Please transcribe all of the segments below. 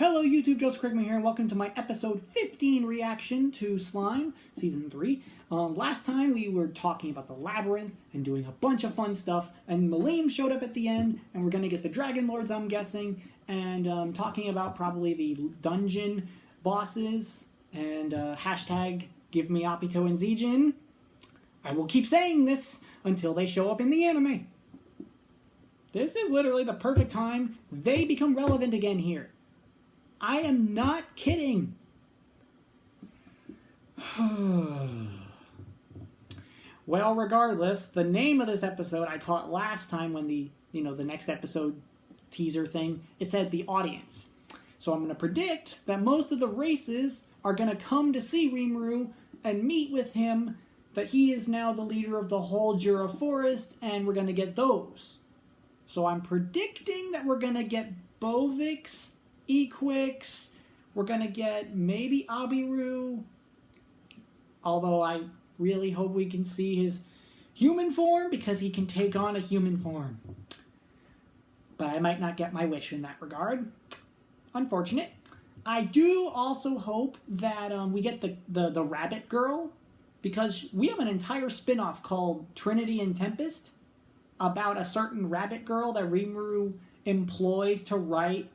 Hello YouTube, Joseph Krigman here, and welcome to my episode 15 reaction to Slime, Season 3. Last time we were talking about the labyrinth and doing a bunch of fun stuff, and Malim showed up at the end, and we're going to get the Dragon Lords, I'm guessing, and talking about probably the dungeon bosses, and hashtag give me Apito and Zijin. I will keep saying this until they show up in the anime. This is literally the perfect time they become relevant again here. I am not kidding. Well, regardless, the name of this episode I caught last time when the next episode teaser thing, it said the audience. So I'm going to predict that most of the races are going to come to see Rimuru and meet with him, that he is now the leader of the whole Jura Forest, and we're going to get those. So I'm predicting that we're going to get Bovix, Equix, we're going to get maybe Abiru, although I really hope we can see his human form because he can take on a human form. But I might not get my wish in that regard. Unfortunate. I do also hope that we get the rabbit girl, because we have an entire spin-off called Trinity and Tempest about a certain rabbit girl that Rimuru employs to write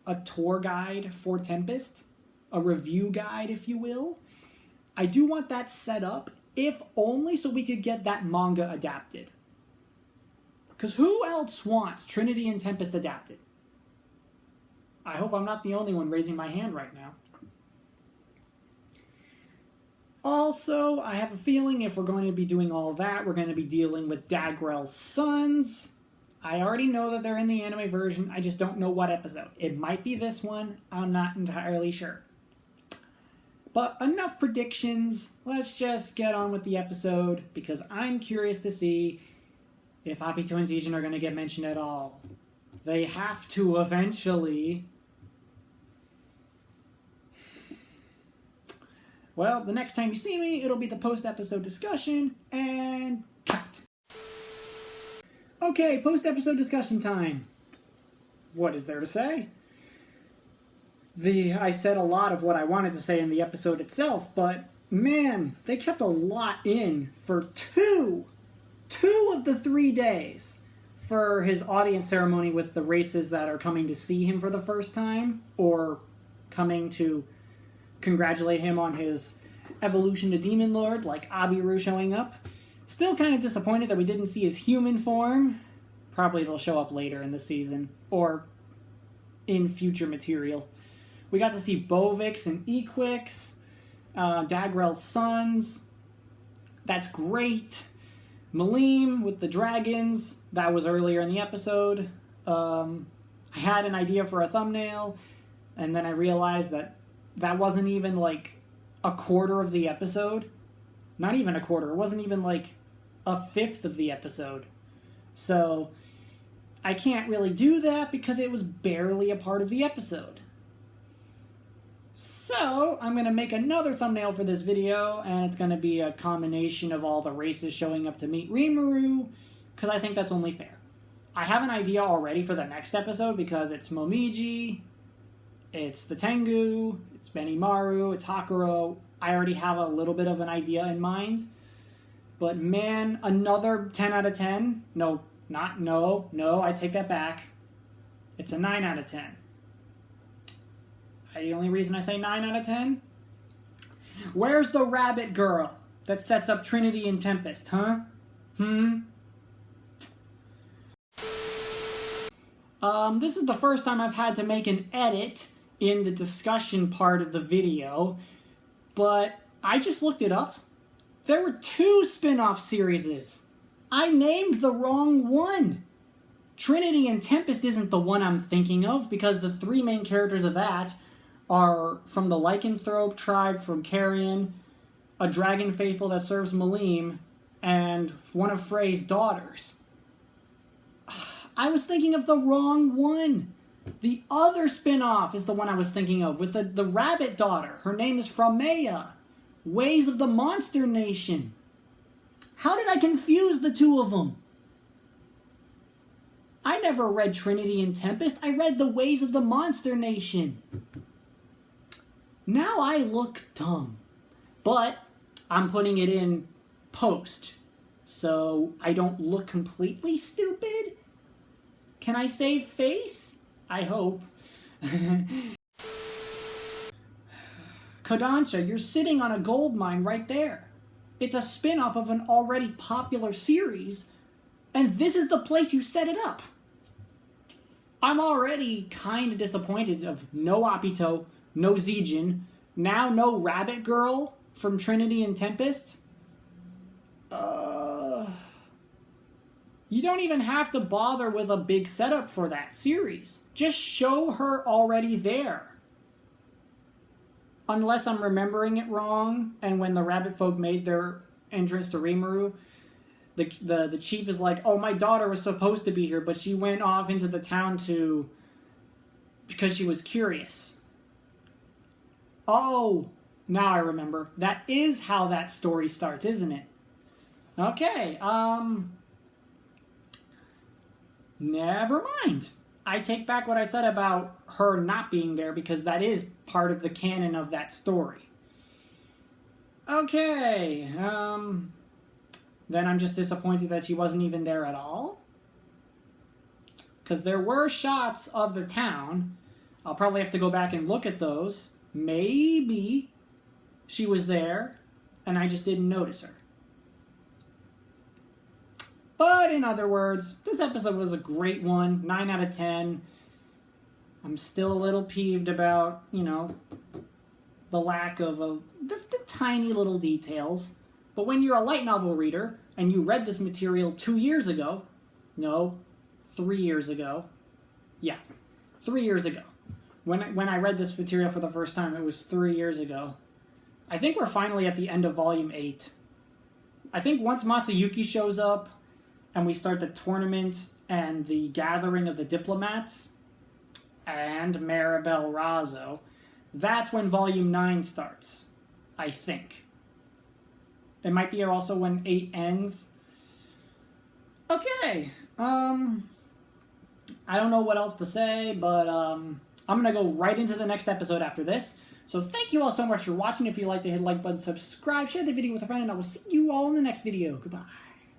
a tour guide for Tempest, a review guide, if you will. I do want that set up, if only so we could get that manga adapted. Because who else wants Trinity and Tempest adapted? I hope I'm not the only one raising my hand right now. Also, I have a feeling if we're going to be doing all that, we're going to be dealing with Dagrel's sons. I already know that they're in the anime version, I just don't know what episode. It might be this one, I'm not entirely sure. But enough predictions, let's just get on with the episode, because I'm curious to see if Apito and Zijin are going to get mentioned at all. They have to eventually. Well, the next time you see me, it'll be the post-episode discussion, and cut. Okay, post-episode discussion time. What is there to say? I said a lot of what I wanted to say in the episode itself, but man, they kept a lot in for two of the 3 days for his audience ceremony with the races that are coming to see him for the first time, or coming to congratulate him on his evolution to Demon Lord, like Abiru showing up. Still kind of disappointed that we didn't see his human form. Probably it'll show up later in the season, or in future material. We got to see Bovix and Equix, Dagrel's sons. That's great. Malim with the dragons. That was earlier in the episode. I had an idea for a thumbnail, and then I realized that wasn't even like a quarter of the episode. Not even a quarter. It wasn't even like a fifth of the episode. So I can't really do that because it was barely a part of the episode. So I'm going to make another thumbnail for this video, and it's going to be a combination of all the races showing up to meet Rimuru, because I think that's only fair. I have an idea already for the next episode because it's Momiji, it's the Tengu, it's Benimaru, it's Hakuro. I already have a little bit of an idea in mind. But man, another 10 out of 10? No, I take that back. It's a 9 out of 10. The only reason I say 9 out of 10? Where's the rabbit girl that sets up Trinity and Tempest, huh? This is the first time I've had to make an edit in the discussion part of the video, but I just looked it up. There were 2 spin-off series. I named the wrong one. Trinity and Tempest isn't the one I'm thinking of, because the 3 main characters of that are from the Lycanthrope tribe from Carrion, a dragon faithful that serves Malim, and one of Frey's daughters. I was thinking of the wrong one. The other spin-off is the one I was thinking of, with the rabbit daughter. Her name is Framea, Ways of the Monster Nation. How did I confuse the 2 of them? I never read Trinity and Tempest. I read The Ways of the Monster Nation. Now I look dumb. But I'm putting it in post, so I don't look completely stupid. Can I save face? I hope. Kodansha, you're sitting on a gold mine right there. It's a spin-off of an already popular series, and this is the place you set it up. I'm already kind of disappointed of no Apito, no Zijin, now no Rabbit Girl from Trinity and Tempest. You don't even have to bother with a big setup for that series. Just show her already there. Unless I'm remembering it wrong, and when the Rabbit folk made their entrance to Rimuru, the chief is like, oh, my daughter was supposed to be here, but she went off into the town because she was curious. Oh, now I remember. That is how that story starts, isn't it? Okay, never mind. I take back what I said about her not being there because that is part of the canon of that story. Okay, then I'm just disappointed that she wasn't even there at all. Because there were shots of the town. I'll probably have to go back and look at those. Maybe she was there and I just didn't notice her. But in other words, this episode was a great one. 9 out of 10. I'm still a little peeved about, the lack of the tiny little details. But when you're a light novel reader and you read this material 2 years ago, no, 3 years ago. Yeah, 3 years ago. When I read this material for the first time, it was 3 years ago. I think we're finally at the end of Volume 8. I think once Masayuki shows up, and we start the tournament and the gathering of the diplomats and Maribel Razzo, that's when Volume 9 starts, I think. It might be also when 8 ends. Okay, I don't know what else to say, but I'm going to go right into the next episode after this. So thank you all so much for watching. If you liked it, hit the like button, subscribe, share the video with a friend, and I will see you all in the next video. Goodbye.